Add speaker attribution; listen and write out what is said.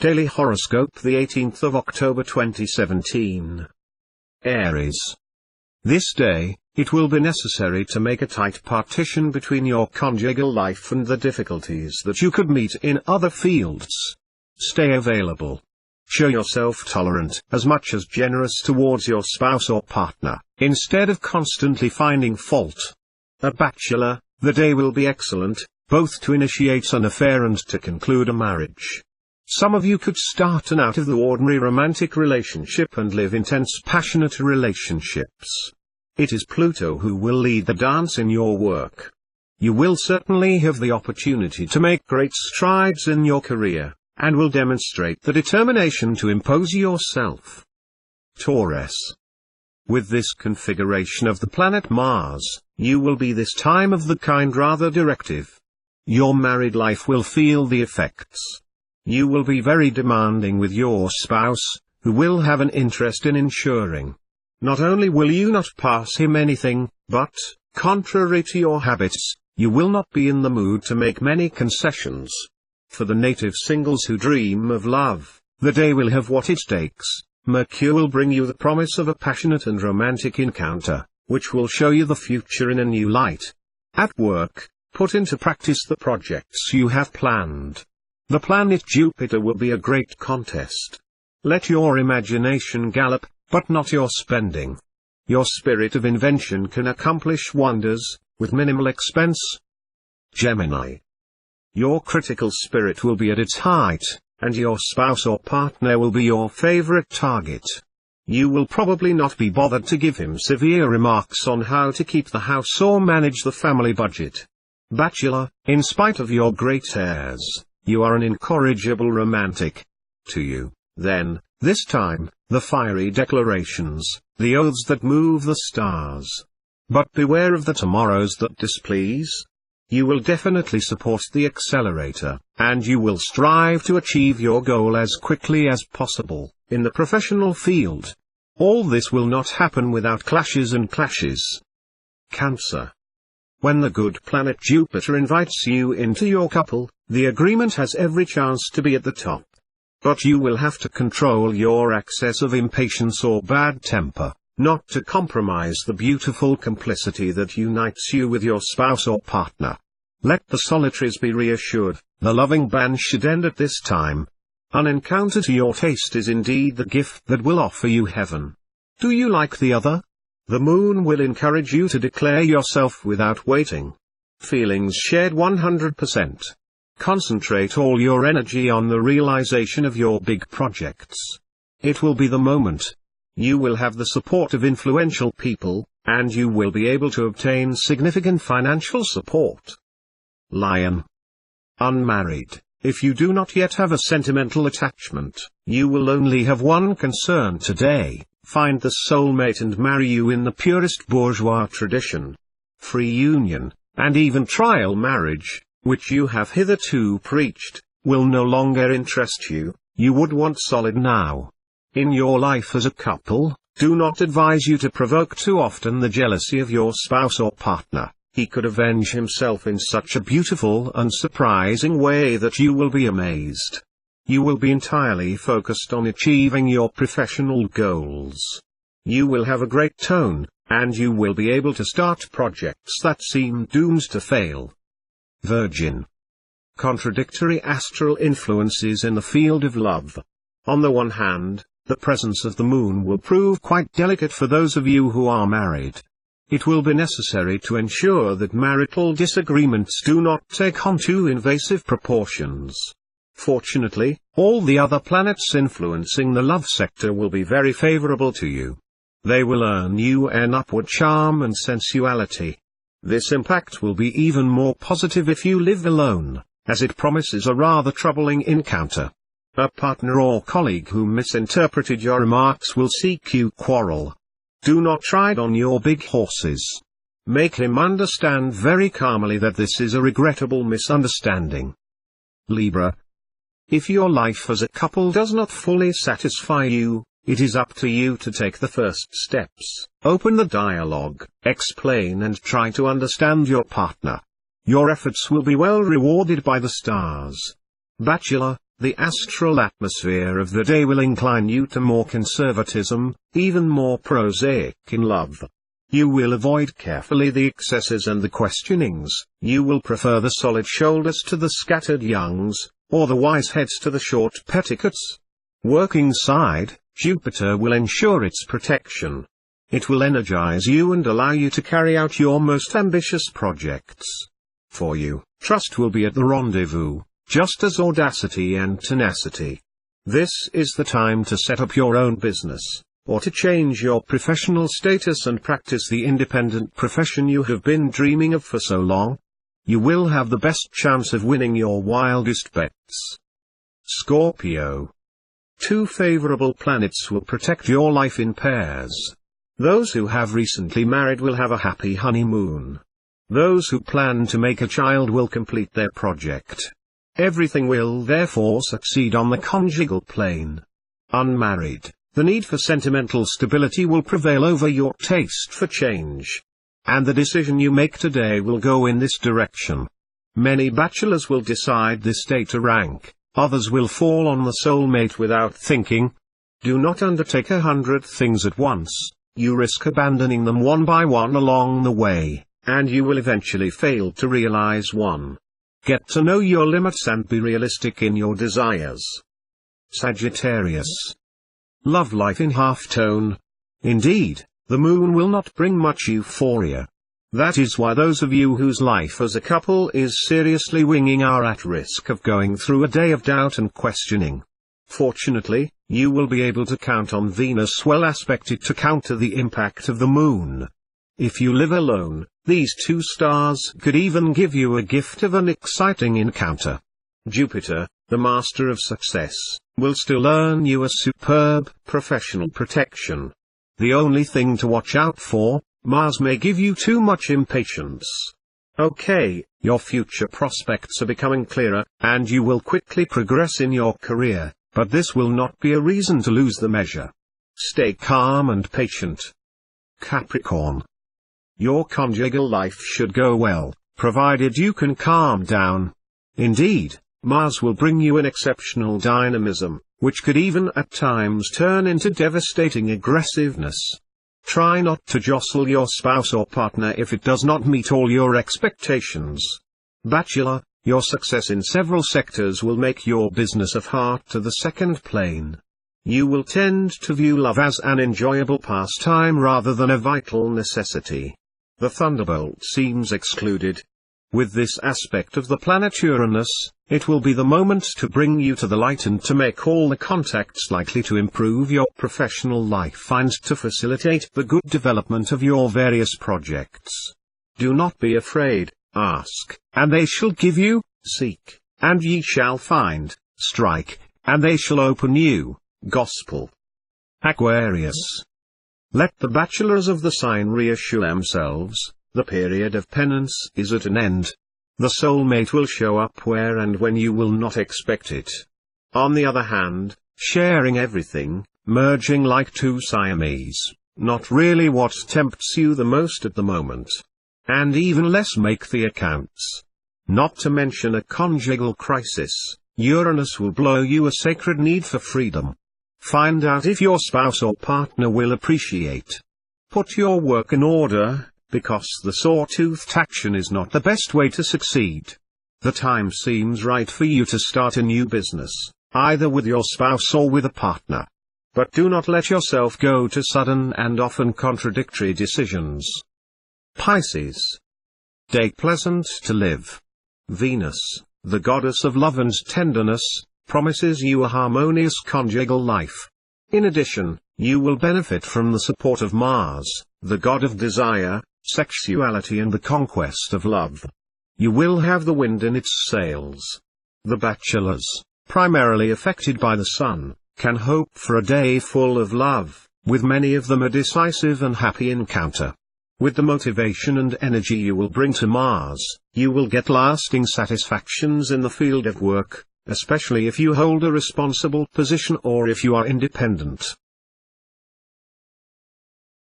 Speaker 1: Daily Horoscope, the 18th of October 2017. Aries. This day, it will be necessary to make a tight partition between your conjugal life and the difficulties that you could meet in other fields. Stay available. Show yourself tolerant as much as generous towards your spouse or partner, instead of constantly finding fault. A bachelor, the day will be excellent, both to initiate an affair and to conclude a marriage. Some of you could start an out-of-the-ordinary romantic relationship and live intense passionate relationships. It is Pluto who will lead the dance in your work. You will certainly have the opportunity to make great strides in your career, and will demonstrate the determination to impose yourself. Taurus. With this configuration of the planet Mars, you will be this time of the kind rather directive. Your married life will feel the effects. You will be very demanding with your spouse, who will have an interest in ensuring. Not only will you not pass him anything, but, contrary to your habits, you will not be in the mood to make many concessions. For the native singles who dream of love, the day will have what it takes. Mercury will bring you the promise of a passionate and romantic encounter, which will show you the future in a new light. At work, put into practice the projects you have planned. The planet Jupiter will be a great contest. Let your imagination gallop, but not your spending. Your spirit of invention can accomplish wonders, with minimal expense. Gemini. Your critical spirit will be at its height, and your spouse or partner will be your favorite target. You will probably not be bothered to give him severe remarks on how to keep the house or manage the family budget. Bachelor, in spite of your great airs, you are an incorrigible romantic. To you, then, this time, the fiery declarations, the oaths that move the stars. But beware of the tomorrows that displease. You will definitely support the accelerator, and you will strive to achieve your goal as quickly as possible, in the professional field. All this will not happen without clashes and clashes. Cancer. When the good planet Jupiter invites you into your couple, the agreement has every chance to be at the top. But you will have to control your excess of impatience or bad temper, not to compromise the beautiful complicity that unites you with your spouse or partner. Let the solitaries be reassured, the loving band should end at this time. An encounter to your taste is indeed the gift that will offer you heaven. Do you like the other? The moon will encourage you to declare yourself without waiting. Feelings shared 100%. Concentrate all your energy on the realization of your big projects. It will be the moment. You will have the support of influential people, and you will be able to obtain significant financial support. Lion. Unmarried. If you do not yet have a sentimental attachment, you will only have one concern today: find the soulmate and marry you in the purest bourgeois tradition. Free union, and even trial marriage, which you have hitherto preached, will no longer interest you. You would want solid now. In your life as a couple, do not advise you to provoke too often the jealousy of your spouse or partner. He could avenge himself in such a beautiful and surprising way that you will be amazed. You will be entirely focused on achieving your professional goals. You will have a great tone, and you will be able to start projects that seem doomed to fail. Virgin. Contradictory astral influences in the field of love. On the one hand, the presence of the moon will prove quite delicate for those of you who are married. It will be necessary to ensure that marital disagreements do not take on too invasive proportions. Fortunately, all the other planets influencing the love sector will be very favorable to you. They will earn you an upward charm and sensuality. This impact will be even more positive if you live alone, as it promises a rather troubling encounter. A partner or colleague who misinterpreted your remarks will seek you quarrel. Do not ride on your big horses. Make him understand very calmly that this is a regrettable misunderstanding. Libra. If your life as a couple does not fully satisfy you, it is up to you to take the first steps. Open the dialogue, explain and try to understand your partner. Your efforts will be well rewarded by the stars. Bachelor, The astral atmosphere of the day will incline you to more conservatism, even more prosaic in love. You will avoid carefully the excesses and the questionings. You will prefer the solid shoulders to the scattered youngs, or the wise heads to the short petticoats. Working side, Jupiter will ensure its protection. It will energize you and allow you to carry out your most ambitious projects. For you, trust will be at the rendezvous, just as audacity and tenacity. This is the time to set up your own business, or to change your professional status and practice the independent profession you have been dreaming of for so long. You will have the best chance of winning your wildest bets. Scorpio. 2 favorable planets will protect your life in pairs. Those who have recently married will have a happy honeymoon. Those who plan to make a child will complete their project. Everything will therefore succeed on the conjugal plane. Unmarried, the need for sentimental stability will prevail over your taste for change. And the decision you make today will go in this direction. Many bachelors will decide this day to rank, others will fall on the soulmate without thinking. Do not undertake 100 things at once. You risk abandoning them one by one along the way, and you will eventually fail to realize one. Get to know your limits and be realistic in your desires. Sagittarius. Love life in half-tone. Indeed, the moon will not bring much euphoria. That is why those of you whose life as a couple is seriously winging are at risk of going through a day of doubt and questioning. Fortunately, you will be able to count on Venus well aspected to counter the impact of the moon. If you live alone, these 2 stars could even give you a gift of an exciting encounter. Jupiter, the master of success, will still earn you a superb professional protection. The only thing to watch out for, Mars may give you too much impatience. Okay, your future prospects are becoming clearer, and you will quickly progress in your career, but this will not be a reason to lose the measure. Stay calm and patient. Capricorn. Your conjugal life should go well, provided you can calm down. Indeed, Mars will bring you an exceptional dynamism, which could even at times turn into devastating aggressiveness. Try not to jostle your spouse or partner if it does not meet all your expectations. Bachelor, your success in several sectors will make your business of heart to the second plane. You will tend to view love as an enjoyable pastime rather than a vital necessity. The thunderbolt seems excluded. With this aspect of the planet Uranus, it will be the moment to bring you to the light and to make all the contacts likely to improve your professional life and to facilitate the good development of your various projects. Do not be afraid, ask, and they shall give you, seek, and ye shall find, strike, and they shall open you. Gospel. Aquarius. Let the bachelors of the sign reassure themselves, the period of penance is at an end. The soulmate will show up where and when you will not expect it. On the other hand, sharing everything, merging like 2 Siamese, not really what tempts you the most at the moment. And even less make the accounts. Not to mention a conjugal crisis, Uranus will blow you a sacred need for freedom. Find out if your spouse or partner will appreciate. Put your work in order, because the sawtoothed action is not the best way to succeed. The time seems right for you to start a new business, either with your spouse or with a partner. But do not let yourself go to sudden and often contradictory decisions. Pisces. Day pleasant to live. Venus, the goddess of love and tenderness, promises you a harmonious conjugal life. In addition, you will benefit from the support of Mars, the god of desire, sexuality and the conquest of love. You will have the wind in its sails. The bachelors, primarily affected by the sun, can hope for a day full of love, with many of them a decisive and happy encounter. With the motivation and energy you will bring to Mars, you will get lasting satisfactions in the field of work, especially if you hold a responsible position or if you are independent.